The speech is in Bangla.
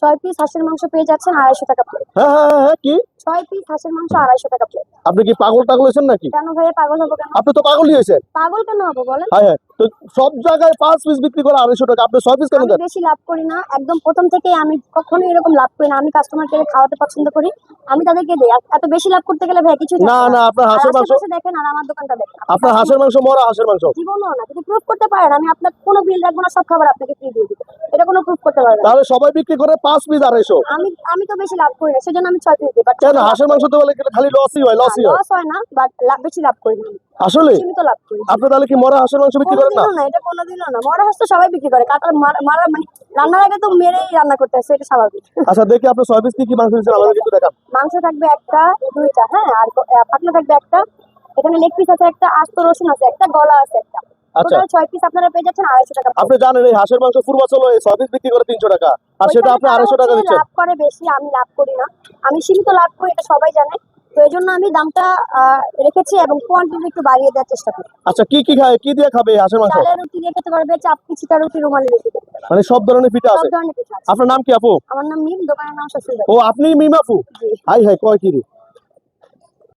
6 পিস হাঁসের মাংস পেয়ে যাচ্ছেন 250 টাকা প্লেট। হ্যাঁ হ্যাঁ হ্যাঁ হ্যাঁ, কি 6 পিস হাঁসের মাংস 250 টাকা প্লেট। আপনি কি পাগল টাগল হয়েছেন নাকি? কেন ভাইয়া পাগল হবো কেন? আপনি তো পাগলই হয়েছেন। পাগল কেন হবো বলেন? হ্যাঁ হ্যাঁ, তো সব জায়গায় 5 পিস বিক্রি করে 250 টাকা, আপনি 6 পিস কেন আমি দেন? বেশি লাভ করি না, একদম প্রথম থেকেই আমি কখনোই এরকম লাভ করি না। আমি কাস্টমারকে খাওয়াতে পছন্দ করি, আমি তাদেরকে দেই। এত বেশি লাভ করতে গেলে ভাই কিছু না না, আপনার হাঁসের মাংস, দেখেন আর আমার দোকানটা দেখেন। আপনার হাঁসের মাংস মরা হাঁসের মাংস। জীবনও না, যদি প্রুফ করতে পারেন আমি আপনার কোনো বিল রাখবো না, সব খাবার আপনাকে ফ্রি দিয়ে দিব। এটা কোনো প্রুফ করতে পারবেন না। তাহলে সবাই বিক্রি করে 5 পিস 250। আমি তো বেশি লাভ করি না, সেজন্য আমি 6 পিস দিই। বাট কেন হাঁসের মাংস তো বলে খালি লসই হয়, লসই হয়। লস হয় না, বাট বেশি লাভ করি না। আসলে সীমিত লাভ করি। আপনি তাহলে কি মরা হাঁসের মাংস বিক্রি করেন না? কোনোদিনও না, এটা কোনোদিনও না। মরা হাঁস তো সবাই বিক্রি করে, কাতার মারা মানে রান্নার আগে তো মেরেই রান্না করতে হয়, এটা স্বাভাবিক। আচ্ছা দেখি আপনি 6 পিস কি কি মাংস দিচ্ছেন আমাদের একটু দেখান। মাংস থাকবে একটা, দুইটা, হ্যাঁ, আর পাতলা থাকবে একটা, এখানে লেগ পিস আছে একটা, আস্ত রসুন আছে একটা, গলা আছে একটা। আচ্ছা, টোটাল 6 পিস আপনারা পেয়ে যাচ্ছেন 250 টাকা। আপনি জানেন এই হাঁসের মাংস পূর্বাচল এই 6 পিস বিক্রি করে 300 টাকা, আর সেটা আপনি 250 টাকা দিচ্ছেন। লাভ করে বেশি, আমি লাভ করি না, আমি সীমিত লাভ করি, এটা সবাই জানে। তো এই জন্য আমি দামটা রেখেছি এবং কোয়ান্টিটি একটু বাড়িয়ে দেওয়ার চেষ্টা করি। আচ্ছা, কি কি খায়, কি দিয়ে খাবে এই হাঁসের মাংস? চালের রুটি দিয়ে খেতে পারবে, চাপটি, চিটা রুটি, রুমালি রুটি, মানে সব ধরনের পিঠা সব আছে। ধরনের পিঠা আছে। আপনার নাম কি আপু? আমার নাম মিম, দোকানের নাম শ্বশুর বাড়ি। ও আপনি মিম আপু? জি। হাই হাই, কয় কি রে।